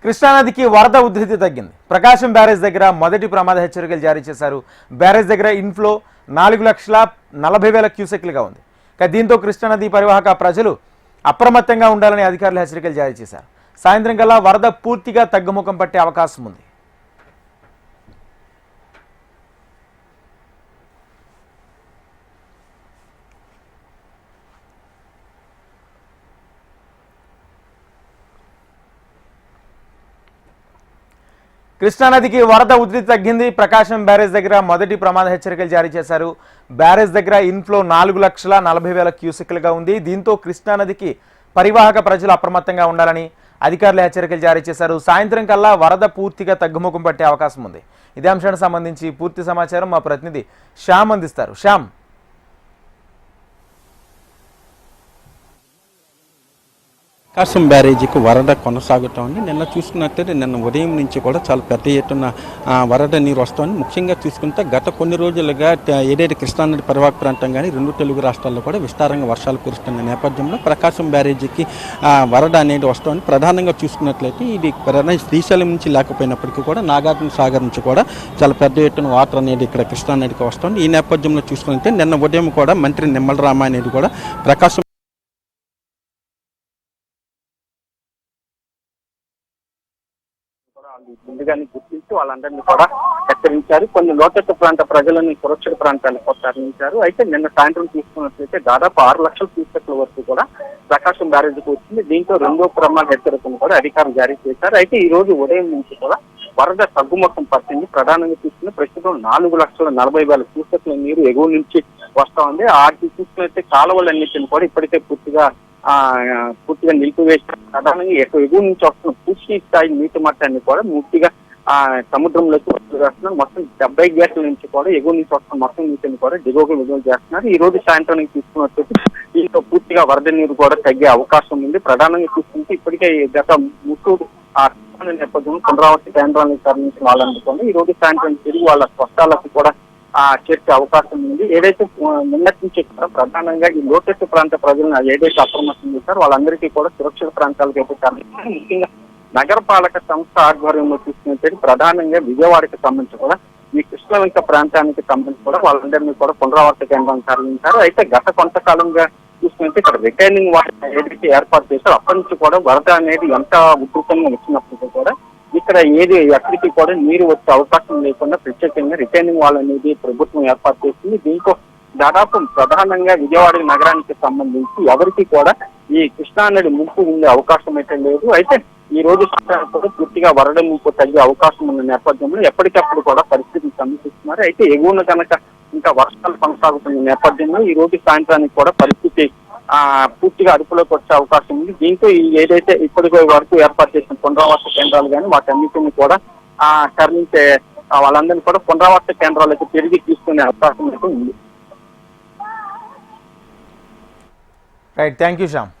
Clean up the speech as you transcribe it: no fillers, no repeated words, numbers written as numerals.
కృష్ణానదికి వరద ఉధృతి తగ్గింది. ప్రకాశం బ్యారేజ్ దగ్గర మొదటి ప్రమాద హెచ్చరికలు జారీ చేశారు. బ్యారేజ్ దగ్గర ఇన్ఫ్లో 4,40,000 క్యూసెక్లుగా ఉంది. దీంతో కృష్ణానది పరివాహక ప్రజలు అప్రమత్తంగా ఉండాలని అధికారులు హెచ్చరికలు జారీ చేశారు. సాయంత్రం కల్లా వరద పూర్తిగా తగ్గుముఖం పట్టే అవకాశం ఉంది. కృష్ణానదికి వరద ఉధృతి తగ్గింది. ప్రకాశం బ్యారేజ్ దగ్గర మొదటి ప్రమాద హెచ్చరికలు జారీ చేశారు. బ్యారేజ్ దగ్గర ఇన్ఫ్లో 4,40,000 క్యూసెక్లుగా ఉంది. దీంతో కృష్ణానదికి పరివాహక ప్రజలు అప్రమత్తంగా ఉండాలని అధికారులు హెచ్చరికలు జారీ చేశారు. సాయంత్రం కల్లా వరద పూర్తిగా తగ్గుముఖం పట్టే అవకాశం ఉంది. ఇదే అంశానికి సంబంధించి పూర్తి సమాచారం మా ప్రతినిధి శ్యామ్ అందిస్తారు. శ్యామ్, ప్రకాశం బ్యారేజీకి వరద కొనసాగుతోంది. నిన్న చూసుకున్నట్లయితే నిన్న ఉదయం నుంచి కూడా చాలా పెద్ద ఎత్తున వరద నీరు వస్తోంది. ముఖ్యంగా చూసుకుంటే గత కొన్ని రోజులుగా ఏదైతే కృష్ణానది పరివాహక ప్రాంతం కానీ రెండు తెలుగు రాష్ట్రాల్లో కూడా విస్తారంగా వర్షాలు కురుస్తున్న నేపథ్యంలో ప్రకాశం బ్యారేజీకి వరద అనేది వస్తోంది. ప్రధానంగా చూసుకున్నట్లయితే ఇది శ్రీశైలం నుంచి లేకపోయినప్పటికీ కూడా నాగార్జున సాగర్ నుంచి కూడా చాలా పెద్ద ఎత్తున వాటర్ అనేది ఇక్కడ కృష్ణానదికి వస్తోంది. ఈ నేపథ్యంలో చూసుకుంటే నిన్న ఉదయం కూడా మంత్రి నిమ్మల రామ అనేది కూడా ప్రకాశం ముందుగానే గుర్తించి వాళ్ళందరినీ కూడా హెచ్చరించారు. కొన్ని లోతట్టు ప్రాంత ప్రజలని సురక్షిత ప్రాంతాలకు తరలించారు. అయితే నిన్న సాయంత్రం తీసుకున్నట్లయితే దాదాపు 6 లక్షల క్యూసెక్ల వరకు కూడా ప్రకాశం బ్యారేజ్కి వచ్చింది. దీంతో రెండో ప్రమాద హెచ్చరికను కూడా అధికారులు జారీ చేశారు. అయితే ఈ రోజు ఉదయం నుంచి కూడా వరద తగ్గుముఖం పట్టింది. ప్రధానంగా తీసుకుని ప్రస్తుతం 4,40,000 క్యూసెక్ల నీరు ఎగువ నుంచి వస్తా ఉంది. ఆటి చూసుకున్నట్లయితే కాలువలన్నింటిని కూడా ఇప్పటికే పూర్తిగా నిలిపివేశారు. ప్రధానంగా ఎగువ నుంచి వస్తున్న పూర్తి స్థాయి నీటి మట్టాన్ని కూడా పూర్తిగా సముద్రంలోకి వదిలేస్తున్నారు. మొత్తం 70 గేట్ల నుంచి కూడా ఎగువ నుంచి వస్తున్న మొత్తం నీటిని కూడా దిగువకు విడుదల చేస్తున్నారు. ఈ రోజు సాయంత్రానికి తీసుకున్నట్లయితే దీంతో పూర్తిగా వరద నీరు కూడా తగ్గే అవకాశం ఉంది. ప్రధానంగా చూసుకుంటే ఇప్పటికే గత ముట్టూరు నేపథ్యంలో పునరావాస కేంద్రాలను తరలించిన వాళ్ళందుకొని ఈ రోజు సాయంత్రం తిరిగి వాళ్ళ స్వస్థాలకు కూడా చేర్చే అవకాశం ఉంది. ఏదైతే నిన్నటి నుంచి కూడా ప్రధానంగా ఈ లోతట్టు ప్రాంత ప్రజలను ఏదైతే అప్రమత్తం చేశారో వాళ్ళందరికీ కూడా సురక్షిత ప్రాంతాలకు అయితే తరలించారు. ముఖ్యంగా నగరపాలక సంస్థ ఆధ్వర్యంలో తీసుకున్నట్టు ప్రధానంగా విజయవాడకి సంబంధించి కూడా ఈ కృష్ణలంక ప్రాంతానికి సంబంధించి కూడా వాళ్ళందరినీ కూడా పునరావాస కేంద్రానికి తరలించారు. అయితే గత కొంతకాలంగా చూసుకుంటే ఇక్కడ రిటైనింగ్ వాటర్ ఏదైతే ఏర్పాటు చేశారో అప్పటి నుంచి కూడా వరద అనేది ఎంత ఉధృతంగా వచ్చినప్పటికీ కూడా ఇక్కడ ఎక్కడికి కూడా నీరు వచ్చే అవకాశం లేకుండా ప్రత్యేకంగా రిటైనింగ్ వాల్ అనేది ప్రభుత్వం ఏర్పాటు చేసింది. దీంతో దాదాపు ప్రధానంగా విజయవాడ నగరానికి సంబంధించి ఎవరికి కూడా ఈ కృష్ణానది ముంపు ఉండే అవకాశం అయితే లేదు. అయితే ఈ రోజు కూడా పూర్తిగా వరద ముంపు తగ్గే అవకాశం ఉన్న నేపథ్యంలో ఎప్పటికప్పుడు కూడా పరిస్థితిని సమీక్షిస్తున్నారు. అయితే ఎగువన కనుక ఇంకా వర్షాలు కొనసాగుతున్న నేపథ్యంలో ఈ రోజు సాయంత్రానికి కూడా పరిస్థితి పూర్తిగా అదుపులోకి వచ్చే అవకాశం ఉంది. దీంతో ఏదైతే ఇప్పటి వరకు ఏర్పాటు చేసిన పునరావాస కేంద్రాలు కానీ వాటన్నిటిని కూడా తరలించే వాళ్ళందరినీ కూడా పునరావాస కేంద్రాలకు తిరిగి తీసుకునే అవకాశం అయితే ఉంది. Right, thank you Shyam.